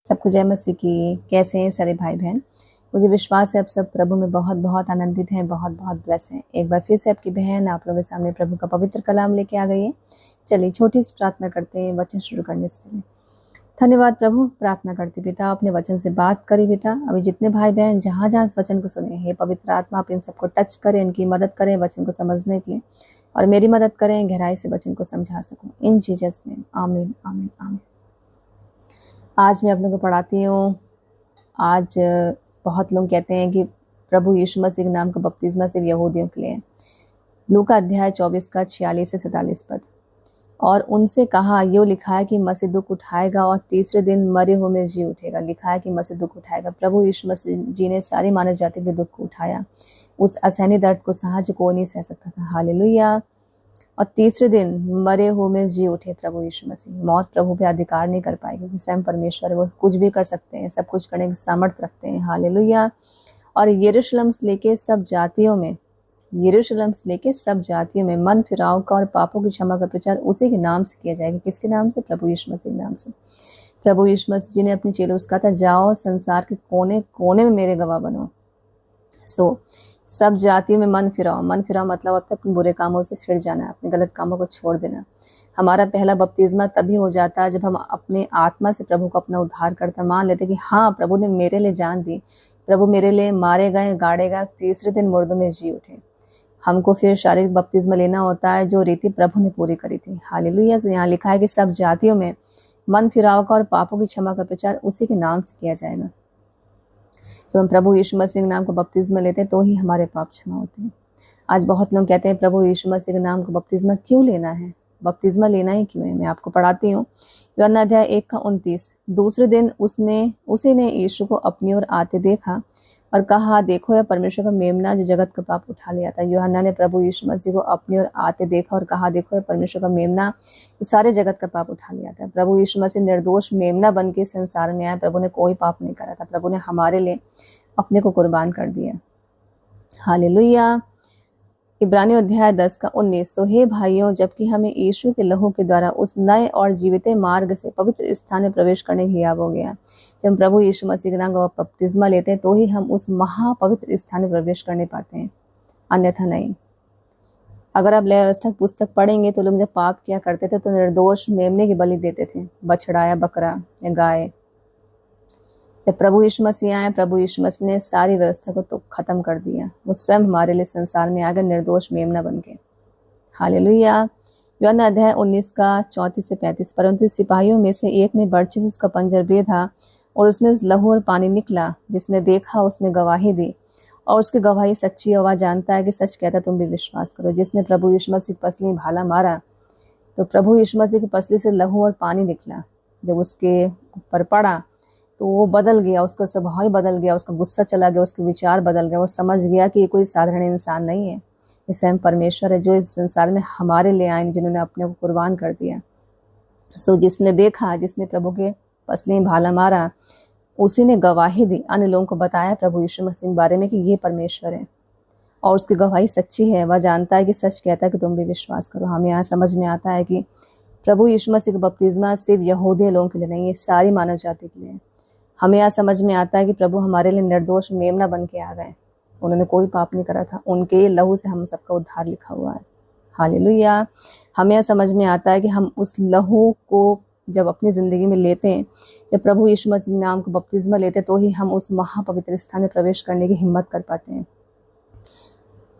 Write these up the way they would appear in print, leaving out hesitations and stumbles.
सबको जय मसीह की। कैसे हैं सारे भाई बहन? मुझे विश्वास है आप सब प्रभु में बहुत बहुत आनंदित हैं, बहुत बहुत ब्लेस हैं। एक बार फिर से आपकी बहन आप लोगों के सामने प्रभु का पवित्र कलाम लेके आ गई है। चलिए छोटी सी प्रार्थना करते हैं वचन शुरू करने से पहले। धन्यवाद प्रभु, प्रार्थना करते पिता अपने वचन से बात करी पिता। अभी जितने भाई बहन जहाँ जहाँ इस वचन को सुने हैं, पवित्र आत्मा आप इन सबको टच करें, इनकी मदद करें वचन को समझने के लिए, और मेरी मदद करें गहराई से वचन को समझा सकूं। इन जीसस नेम, आमीन आमीन आमीन। आज मैं आप लोगों को पढ़ाती हूँ। आज बहुत लोग कहते हैं कि प्रभु यीशु मसीह के नाम का बपतिस्मा सिर्फ यहूदियों के लिए है। लूका अध्याय 24 का 46 से 47 पद। और उनसे कहा, यो लिखा है कि मसीह दुख उठाएगा और तीसरे दिन मरे हुए में जी उठेगा। लिखा है कि मसीह दुख उठाएगा। प्रभु यीशु मसीह जी ने सारी मानव जाति पे दुख उठाया। उस असहनीय दर्द को सहज कोई नहीं सह सकता था। हालेलुया। और तीसरे दिन मरे हुए में जी उठे प्रभु यीशु मसीह। मौत प्रभु पे अधिकार नहीं कर पाएगी, क्योंकि स्वयं परमेश्वर है, वो कुछ भी कर सकते हैं, सब कुछ करने की सामर्थ्य रखते हैं। हालेलुया। और यरूशलेम से लेके सब जातियों में मन फिराव का और पापों की क्षमा का प्रचार उसी के नाम से किया जाएगा। किसके नाम से? प्रभु यीशु मसीह के नाम से। प्रभु यीशु मसीह जी ने अपने चेलों से कहा था, जाओ संसार के कोने कोने में मेरे गवाह बनो। सब जातियों में मन फिराओ मतलब अब तक बुरे कामों से फिर जाना, अपने गलत कामों को छोड़ देना। हमारा पहला बपतिस्मा तभी हो जाता है जब हम अपने आत्मा से प्रभु को अपना उद्धार करते, मान लेते कि हाँ प्रभु ने मेरे लिए जान दी, प्रभु मेरे लिए मारे गए, गाड़े गए, तीसरे दिन मुर्दों में जी उठे। हमको फिर शारीरिक बपतिस्मा लेना होता है, जो रीति प्रभु ने पूरी करी थी। हालेलुया। तो यहाँ लिखा है कि सब जातियों में मन फिराव का और पापों की क्षमा का प्रचार उसी के नाम से किया जाएगा। जब हम प्रभु यीशु मसीह के नाम को बपतिस्मा लेते हैं तो ही हमारे पाप क्षमा होते हैं। आज बहुत लोग कहते हैं प्रभु यीशु मसीह के नाम को बपतिस्मा क्यों लेना है, बपतिस्मा लेना ही क्यों है? मैं आपको पढ़ाती हूँ। यूहन्ना अध्याय 1 का 29। दूसरे दिन उसी ने यीशु को अपनी ओर आते देखा और कहा, देखो यह परमेश्वर का मेमना जो जगत का पाप उठा ले आता है। यूहन्ना ने प्रभु यीशु मसीह को अपनी ओर आते देखा और कहा, देखो यह परमेश्वर का मेमना जो सारे जगत का पाप उठा ले आता है। प्रभु यीशु मसीह निर्दोष मेमना बन के संसार में आया। प्रभु ने कोई पाप नहीं करा था, प्रभु ने हमारे लिए अपने को कुर्बान कर दिया। हालेलुया। इब्रानियों अध्याय 10 का 19। सो हे भाइयों, जबकि हमें यीशु के लहू के द्वारा उस नए और जीवित मार्ग से पवित्र स्थान में प्रवेश करने की हियाव हो गया। जब प्रभु यीशु मसीह के नाम का बपतिस्मा लेते हैं तो ही हम उस महापवित्र स्थान में प्रवेश करने पाते हैं, अन्यथा नहीं। अगर आप लय व्यवस्था की पुस्तक पढ़ेंगे तो लोग जब पाप किया करते थे तो निर्दोष मेमने की बलि देते थे, बछड़ा या बकरा या गाय। जब प्रभु यीशु मसीह आए, प्रभु यीशु मसीह ने सारी व्यवस्था को तो खत्म कर दिया। वो स्वयं हमारे लिए संसार में आ गए निर्दोष मेमना बन के। हालेलुया। यूहन्ना अध्याय 19 का 34 से 35। परंतु सिपाहियों में से एक ने बर्छी से उसका पंजर बेधा और उसमें लहू और पानी निकला। जिसने देखा उसने गवाही दी, और उसकी गवाही सच्ची। वह जानता है कि सच कहता, तुम भी विश्वास करो। जिसने प्रभु यीशु मसीह की पसली भाला मारा तो प्रभु यीशु मसीह की पसली से लहू और पानी निकला। जब उसके ऊपर पड़ा तो वो बदल गया, उसका स्वभाव ही बदल गया, उसका गुस्सा चला गया, उसके विचार बदल गए। वो समझ गया कि ये कोई साधारण इंसान नहीं है, ये स्वयं परमेश्वर है जो इस संसार में हमारे लिए आए, जिन्होंने अपने को कुर्बान कर दिया। जिसने देखा, जिसने प्रभु के पसली भाला मारा, उसी ने गवाही दी, अन्य लोगों को बताया प्रभु यीशु मसीह के बारे में कि ये परमेश्वर है और उसकी गवाही सच्ची है। वह जानता है कि सच कहता है कि तुम भी विश्वास करो। हमें यहाँ समझ में आता है कि प्रभु यीशु मसीह का बपतिस्मा सिर्फ यहूदी लोगों के लिए नहीं है, सारी मानव जाति के लिए। हमें यहाँ समझ में आता है कि प्रभु हमारे लिए निर्दोष मेमना बन के आ गए। उन्होंने कोई पाप नहीं करा था, उनके लहू से हम सबका उद्धार लिखा हुआ है। हालेलुया। हमें यहाँ समझ में आता है कि हम उस लहू को जब अपनी ज़िंदगी में लेते हैं, जब प्रभु यीशु मसीह नाम को बपतिस्मा लेते हैं, तो ही हम उस महापवित्र स्थान में प्रवेश करने की हिम्मत कर पाते हैं।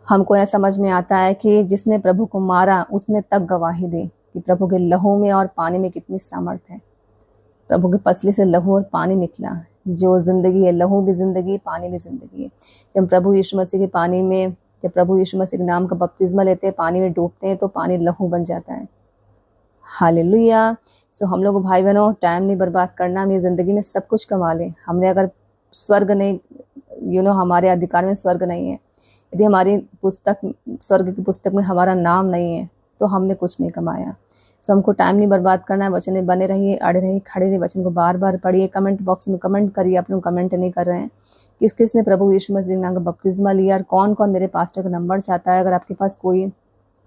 हमको यह समझ में आता है कि जिसने प्रभु को मारा उसने तक गवाही दी कि प्रभु के लहू में और पानी में कितनी सामर्थ्य है। प्रभु की पसली से लहू और पानी निकला। जो जिंदगी है, लहू भी जिंदगी, पानी भी जिंदगी है। जब प्रभु यीशु मसीह के पानी में, जब प्रभु यीशु मसीह के नाम का बपतिस्मा लेते हैं, पानी में डूबते हैं, तो पानी लहू बन जाता है। हालेलुया। सो हम लोग भाई बहनों, टाइम नहीं बर्बाद करना। हम ये जिंदगी में सब कुछ कमा लें, हमने अगर स्वर्ग नहीं, हमारे अधिकार में स्वर्ग नहीं है, यदि हमारी पुस्तक, स्वर्ग की पुस्तक में हमारा नाम नहीं है, तो हमने कुछ नहीं कमाया। सो हमको टाइम नहीं बर्बाद करना है। वचन में बने रहिए, अड़े रहिए, खड़े रहिए, वचन को बार बार पढ़िए। कमेंट बॉक्स में कमेंट करिए। आप लोग कमेंट नहीं कर रहे हैं, किस किस ने प्रभु यीशु मसीह के नाम का बपतिस्मा लिया और कौन कौन मेरे पास्टर का नंबर चाहता है। अगर आपके पास कोई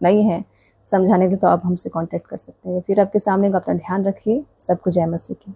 नहीं है समझाने के लिए तो आप हमसे कांटेक्ट कर सकते हैं। फिर आपके सामने अपना ध्यान रखिए। सबको जय मसीह की।